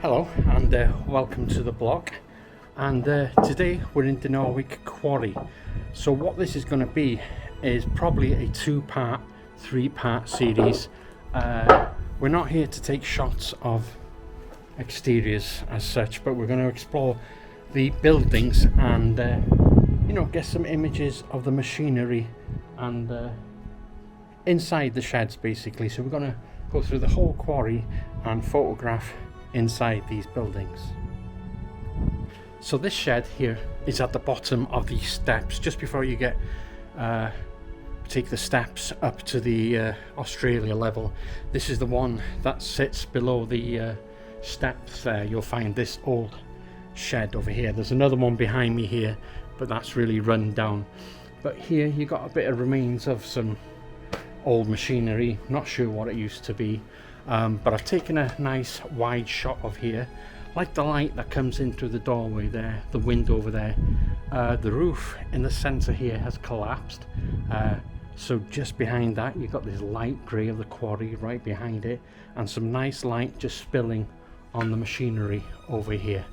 Hello and welcome to the blog, and today we're in Dinorwic Quarry. So what this is going to be is probably a two-part, three-part series. We're not here to take shots of exteriors as such, but we're going to explore the buildings and get some images of the machinery and inside the sheds basically. So we're going to go through the whole quarry and photograph inside these buildings. So this shed here is at the bottom of these steps, just before you take the steps up to the Australia level. This is the one that sits below the steps there. You'll find this old shed over here. There's another one behind me here, but that's really run down. But here you got a bit of remains of some old machinery, not sure what it used to be. But I've taken a nice wide shot of here, like the light that comes in through the doorway there, the window over there. The roof in the centre here has collapsed, so just behind that you've got this light grey of the quarry right behind it, and some nice light just spilling on the machinery over here.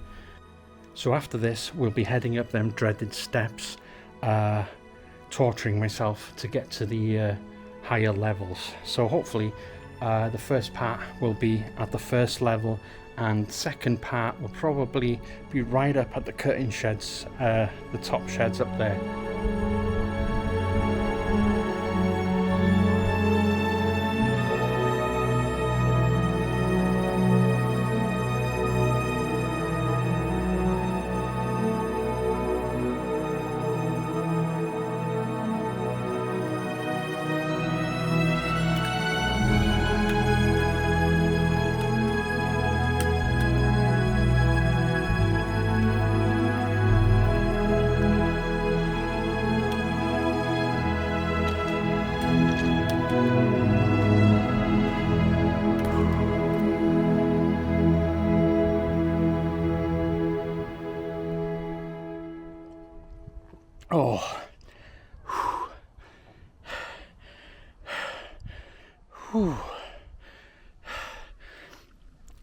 So after this we'll be heading up them dreaded steps, torturing myself to get to the higher levels. So hopefully the first part will be at the first level, and second part will probably be right up at the cutting sheds, the top sheds up there.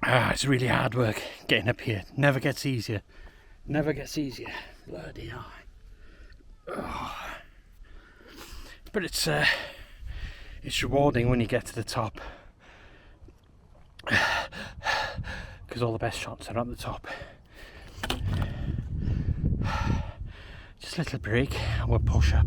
Oh, it's really hard work getting up here. Never gets easier. Never gets easier. Bloody hell. Oh. But it's rewarding when you get to the top, because all the best shots are at the top. Just a little break and we'll push up.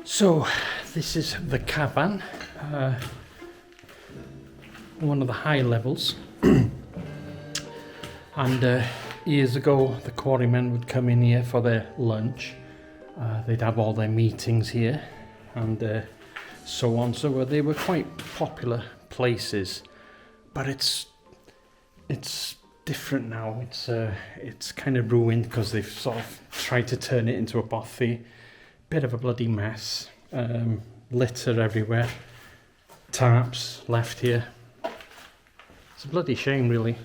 So this is the cavern, one of the high levels. And years ago the quarrymen would come in here for their lunch. They'd have all their meetings here and so on. So they were quite popular places, but it's different now. It's kind of ruined because they've sort of tried to turn it into a bothy. Bit of a bloody mess. Litter everywhere. Tarps left here. It's a bloody shame, really.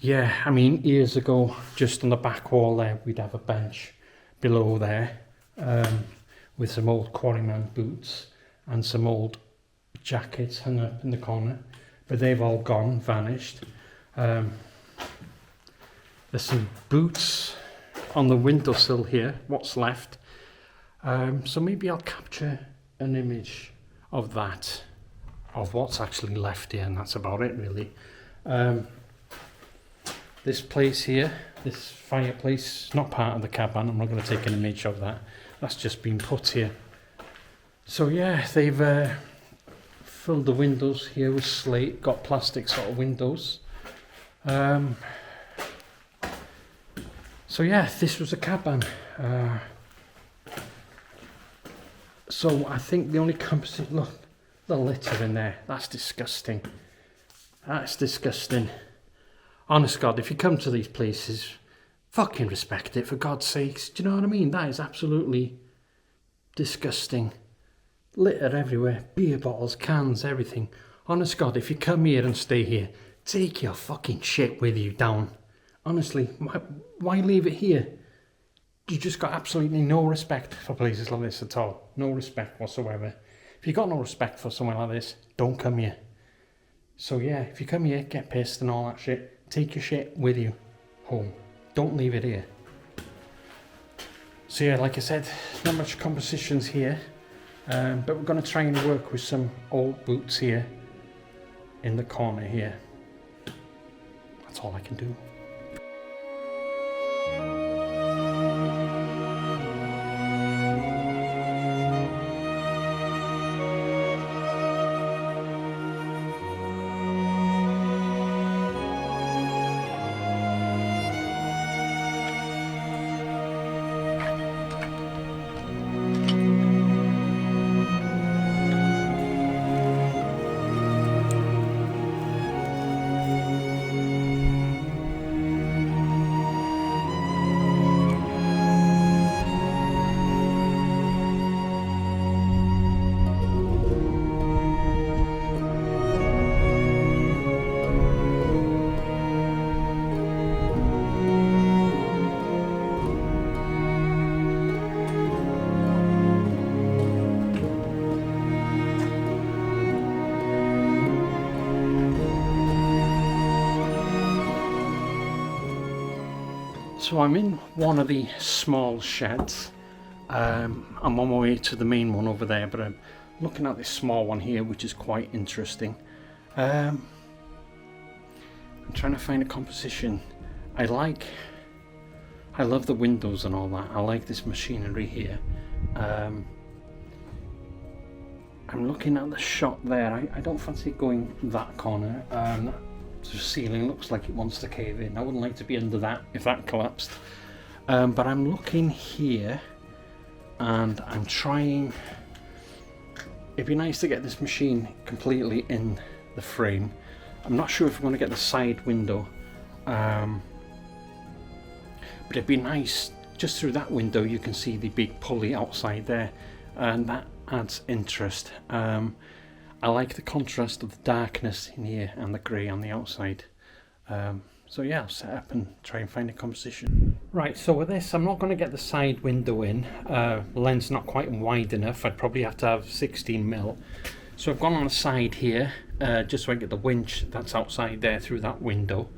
Yeah, I mean, years ago, just on the back wall there, we'd have a bench below there with some old quarryman boots and some old jackets hung up in the corner, but they've all gone, vanished. There's some boots on the windowsill here, what's left. So maybe I'll capture an image of that, of what's actually left here, and that's about it, really. This place here, this fireplace, not part of the cabin. I'm not going to take an image of that. That's just been put here. So yeah, they've filled the windows here with slate, got plastic sort of windows. So yeah, this was a cabin. So I think the only composite, look, the litter in there, that's disgusting. That's disgusting. Honest God, if you come to these places, fucking respect it, for God's sakes. Do you know what I mean? That is absolutely disgusting. Litter everywhere, beer bottles, cans, everything. Honest God, if you come here and stay here, take your fucking shit with you down. Honestly, why leave it here? You just got absolutely no respect for places like this at all. No respect whatsoever. If you got no respect for somewhere like this, don't come here. So yeah, if you come here, get pissed and all that shit, take your shit with you home. Don't leave it here. So yeah, like I said, not much compositions here, but we're going to try and work with some old boots here in the corner here. That's all I can do. So I'm in one of the small sheds. I'm on my way to the main one over there, but I'm looking at this small one here, which is quite interesting. I'm trying to find a composition. I love the windows and all that. I like this machinery here. I'm looking at the shot there. I don't fancy going that corner. The ceiling looks like it wants to cave in. I wouldn't like to be under that if that collapsed. But I'm looking here and I'm trying. It'd be nice to get this machine completely in the frame. I'm not sure if I'm going to get the side window, but it'd be nice just through that window. You can see the big pulley outside there, and that adds interest. I like the contrast of the darkness in here and the grey on the outside. So yeah, I'll set up and try and find a composition. Right, so with this, I'm not going to get the side window in. The lens not quite wide enough. I'd probably have to have 16mm. So I've gone on the side here, just so I get the winch that's outside there through that window.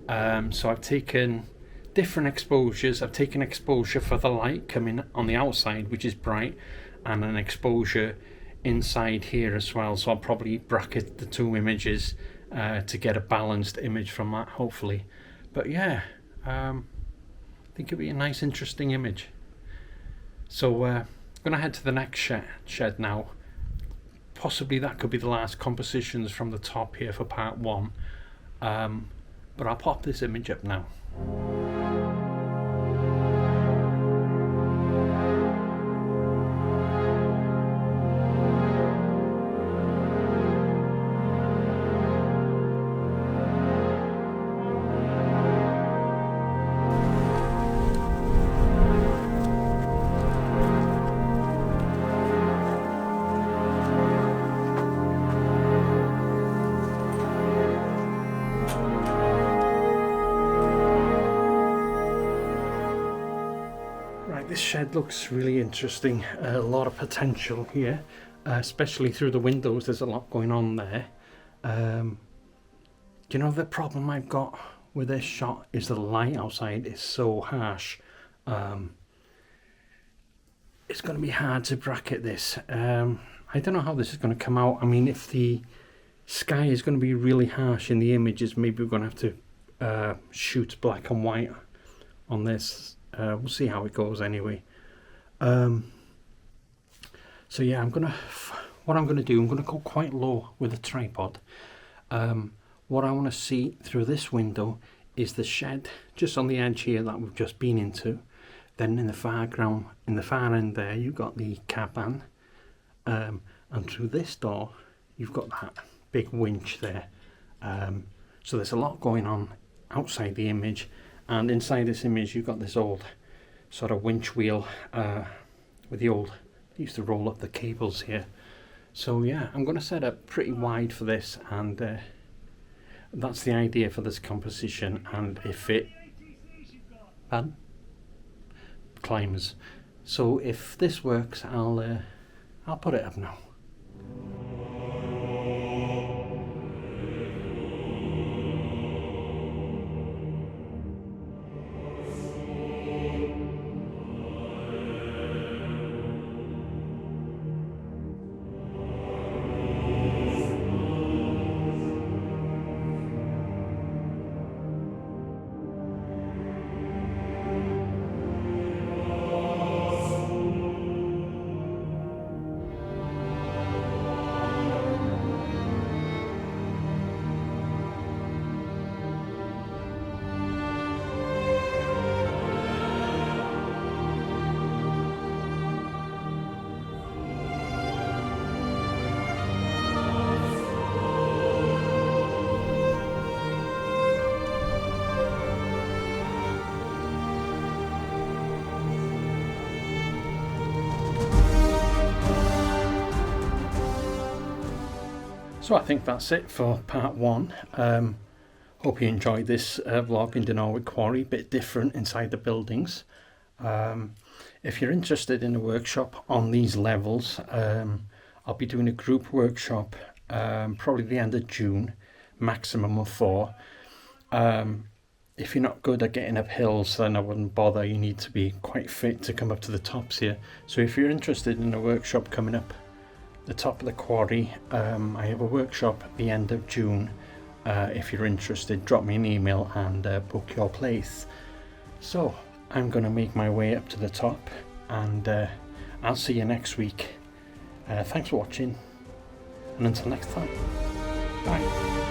So I've taken different exposures. I've taken exposure for the light coming on the outside, which is bright, and an exposure inside here as well. So I'll probably bracket the two images to get a balanced image from that, hopefully. But yeah, I think it'll be a nice, interesting image. So I'm gonna head to the next shed now. Possibly that could be the last compositions from the top here for part one. But I'll pop this image up now. shed looks really interesting. A lot of potential here, especially through the windows. There's a lot going on there. You know, the problem I've got with this shot is the light outside is so harsh. It's going to be hard to bracket this. I don't know how this is going to come out. I mean, if the sky is going to be really harsh in the images, maybe we're going to have to shoot black and white on this. We'll see how it goes anyway. So yeah, what I'm gonna do, I'm gonna go quite low with the tripod. What I want to see through this window is the shed just on the edge here that we've just been into. Then in the far end there, you've got the cabin, and through this door, you've got that big winch there. So there's a lot going on outside the image, and inside this image, you've got this old sort of winch wheel with the old. They used to roll up the cables here. So yeah, I'm going to set up pretty wide for this, and that's the idea for this composition. And if it climbers, so if this works, I'll put it up now. So I think that's it for part one. Hope you enjoyed this vlog in Dinorwic Quarry, bit different inside the buildings. If you're interested in a workshop on these levels, I'll be doing a group workshop probably the end of June, maximum of 4. If you're not good at getting up hills, then I wouldn't bother. You need to be quite fit to come up to the tops here. So if you're interested in a workshop coming up the top of the quarry, I have a workshop at the end of June. If you're interested, drop me an email and book your place. So I'm going to make my way up to the top, and I'll see you next week. Thanks for watching, and until next time, bye.